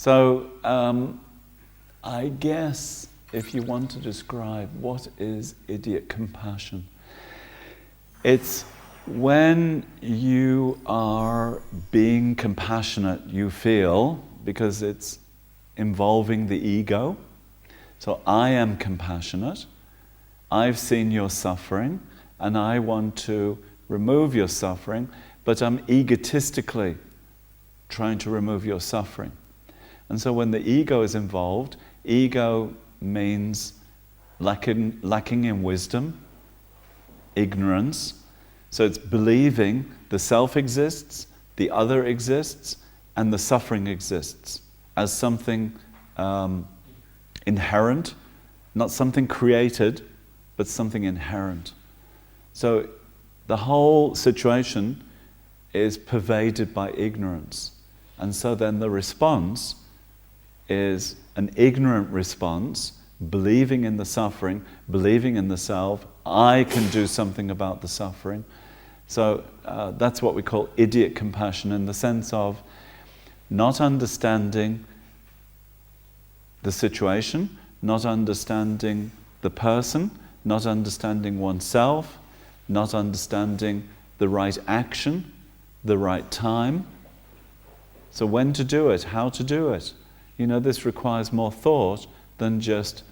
So, I guess if you want to describe what is idiot compassion, it's when you are being compassionate, you feel, because it's involving the ego. So I am compassionate, I've seen your suffering, and I want to remove your suffering, but I'm egotistically trying to remove your suffering. And so when the ego is involved, ego means lacking in wisdom, ignorance. So it's believing the self exists, the other exists, and the suffering exists as something inherent, not something created, but something inherent. So the whole situation is pervaded by ignorance. And so then the response is an ignorant response, believing in the suffering, believing in the self. I can do something about the suffering. So that's what we call idiot compassion, in the sense of not understanding the situation, not understanding the person, not understanding oneself, not understanding the right action, the right time. So when to do it, how to do it. You know, this requires more thought than just,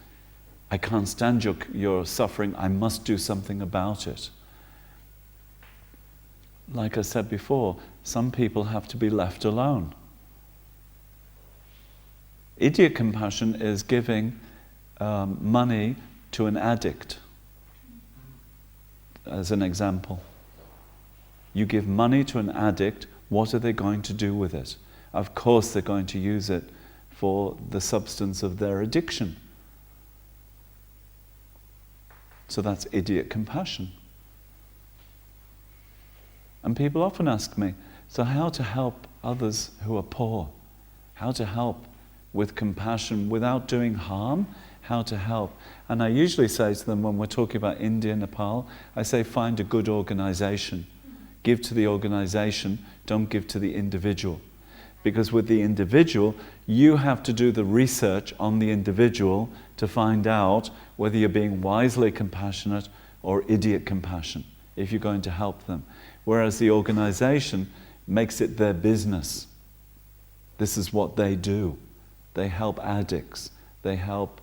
I can't stand your suffering, I must do something about it. Like I said before, some people have to be left alone. Idiot compassion is giving money to an addict, as an example. You give money to an addict, what are they going to do with it? Of course they're going to use it for the substance of their addiction. So that's idiot compassion. And people often ask me, so how to help others who are poor? How to help with compassion without doing harm? How to help? And I usually say to them, when we're talking about India, Nepal, I say find a good organization. Give to the organization, don't give to the individual. Because with the individual, you have to do the research on the individual to find out whether you're being wisely compassionate or idiot compassion, if you're going to help them. Whereas the organization makes it their business. This is what they do. They help addicts. They help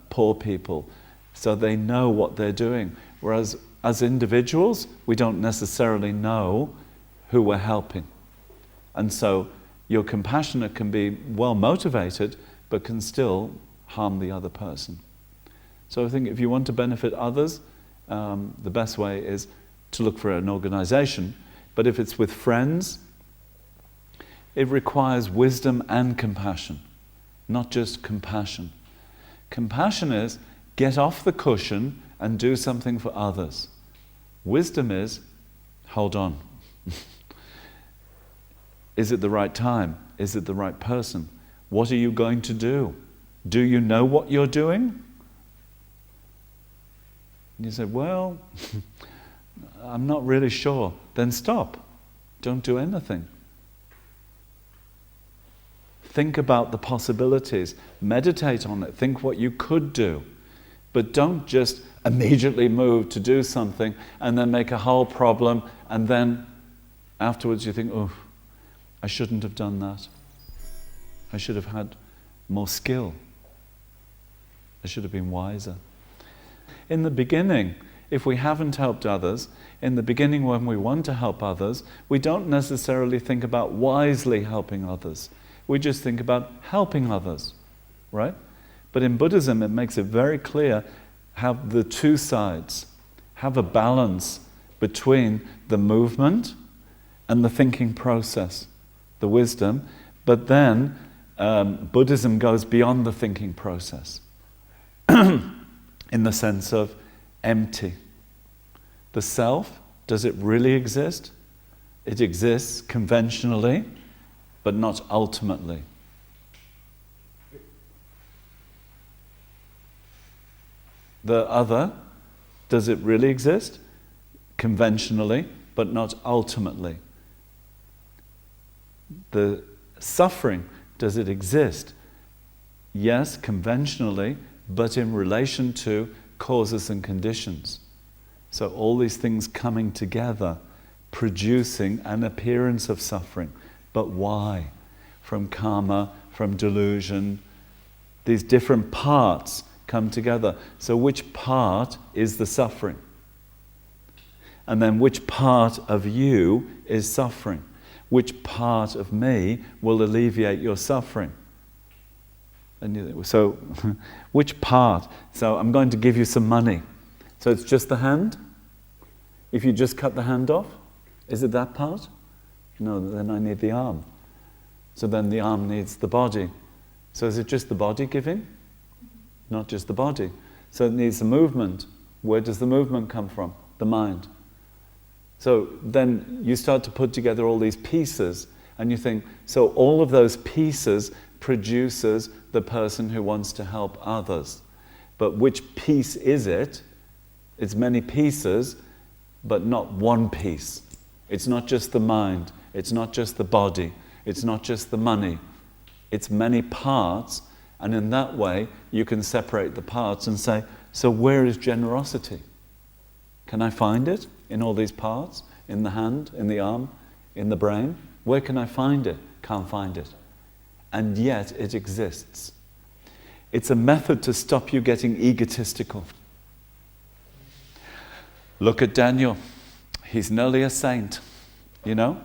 poor people. So they know what they're doing. Whereas as individuals, we don't necessarily know who we're helping. And so your compassionate can be well motivated, but can still harm the other person. So I think if you want to benefit others, the best way is to look for an organization. But if it's with friends, it requires wisdom and compassion, not just compassion. Compassion is get off the cushion and do something for others. Wisdom is, hold on. Is it the right time? Is it the right person? What are you going to do? Do you know what you're doing? And you say, well, I'm not really sure. Then stop. Don't do anything. Think about the possibilities. Meditate on it. Think what you could do. But don't just immediately move to do something and then make a whole problem, and then afterwards you think, oh, I shouldn't have done that. I should have had more skill. I should have been wiser. In the beginning, if we haven't helped others, in the beginning when we want to help others, we don't necessarily think about wisely helping others. We just think about helping others, right? But in Buddhism, it makes it very clear, have the two sides, have a balance between the movement and the thinking process, the wisdom, but then Buddhism goes beyond the thinking process in the sense of empty. The self, does it really exist? It exists conventionally, but not ultimately. The other, does it really exist? Conventionally, but not ultimately. The suffering, Does it exist? Yes, conventionally, but in relation to causes and conditions. So all these things coming together, producing an appearance of suffering. But why? From karma, from delusion. These different parts come together. So which part is the suffering? And then which part of you is suffering? Which part of me will alleviate your suffering? And so, which part? So I'm going to give you some money. So it's just the hand? If you just cut the hand off, is it that part? No, then I need the arm. So then the arm needs the body. So is it just the body giving? Not just the body. So it needs the movement. Where does the movement come from? The mind. So then you start to put together all these pieces and you think, so all of those pieces produces the person who wants to help others. But which piece is it? It's many pieces, but not one piece. It's not just the mind. It's not just the body. It's not just the money. It's many parts, and in that way you can separate the parts and say, so where is generosity? Can I find it in all these parts? In the hand, in the arm, in the brain? Where can I find it? Can't find it. And yet it exists. It's a method to stop you getting egotistical. Look at Daniel. He's nearly a saint. You know?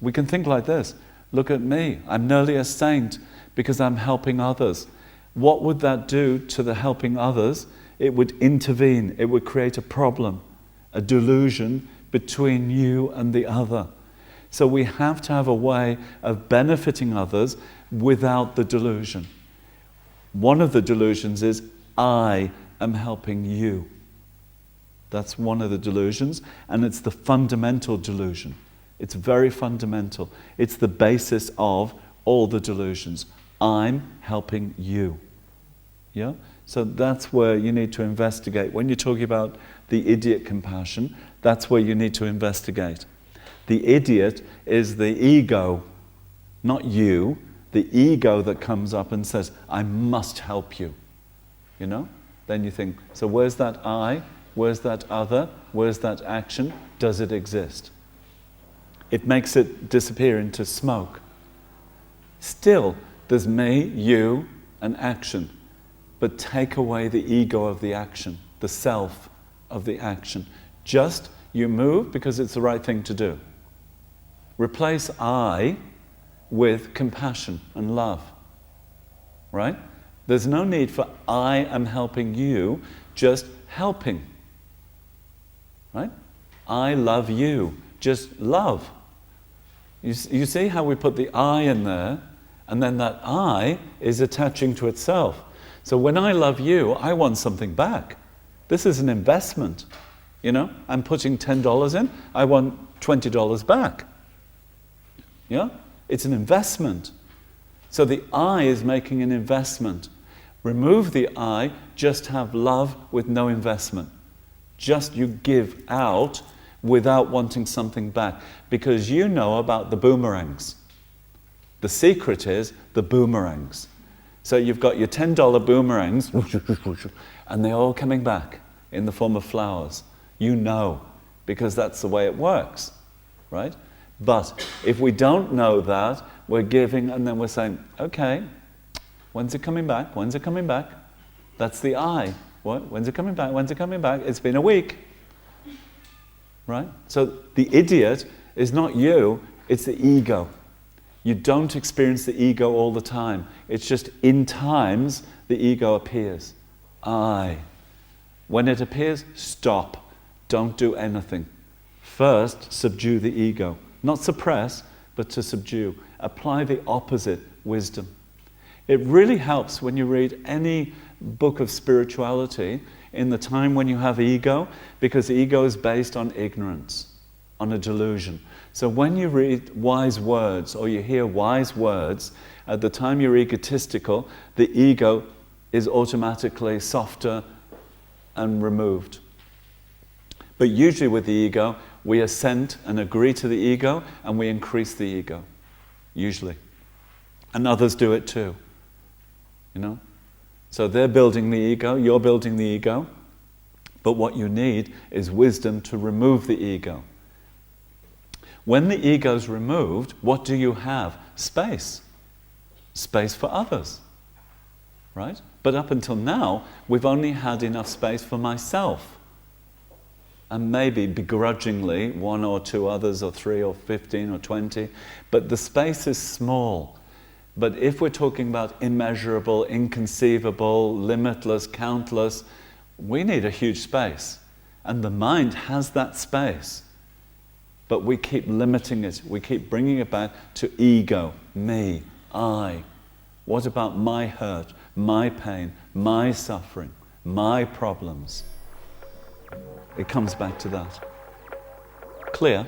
We can think like this. Look at me. I'm nearly a saint because I'm helping others. What would that do to the helping others? It would intervene. It would create a problem, a delusion between you and the other. So we have to have a way of benefiting others without the delusion. One of the delusions is, I am helping you. That's one of the delusions, and it's the fundamental delusion. It's very fundamental. It's the basis of all the delusions. I'm helping you. Yeah? So that's where you need to investigate. When you're talking about the idiot compassion, that's where you need to investigate. The idiot is the ego, not you, the ego that comes up and says, I must help you. You know? Then you think, so where's that I? Where's that other? Where's that action? Does it exist? It makes it disappear into smoke. Still, there's me, you, and action. But take away the ego of the action, the self of the action. Just you move because it's the right thing to do. Replace I with compassion and love. Right? There's no need for I am helping you, just helping. Right? I love you. Just love. You see how we put the I in there, and then that I is attaching to itself. So when I love you, I want something back. This is an investment. You know, I'm putting $10 in, I want $20 back. Yeah? It's an investment. So the I is making an investment. Remove the I, just have love with no investment. Just you give out without wanting something back. Because you know about the boomerangs. The secret is the boomerangs. So you've got your $10 boomerangs, and they're all coming back in the form of flowers. You know, because that's the way it works, right? But if we don't know that, we're giving and then we're saying, okay, when's it coming back? When's it coming back? That's the I. What? When's it coming back? When's it coming back? It's been a week. Right? So the idiot is not you, it's the ego. You don't experience the ego all the time. It's just in times the ego appears. I. When it appears, stop. Don't do anything. First, subdue the ego. Not suppress, but to subdue. Apply the opposite, wisdom. It really helps when you read any book of spirituality in the time when you have ego, because ego is based on ignorance, on a delusion. So when you read wise words or you hear wise words, at the time you're egotistical, the ego is automatically softer and removed. But usually with the ego, we assent and agree to the ego and we increase the ego, usually. And others do it too. You know? So they're building the ego, you're building the ego. But what you need is wisdom to remove the ego. When the ego's removed, what do you have? Space. Space for others. Right? But up until now, we've only had enough space for myself. And maybe begrudgingly, 1 or 2 others, or 3 or 15 or 20. But the space is small. But if we're talking about immeasurable, inconceivable, limitless, countless, we need a huge space. And the mind has that space. But we keep limiting it. We keep bringing it back to ego, me, I. What about my hurt, my pain, my suffering, my problems? It comes back to that. Clear?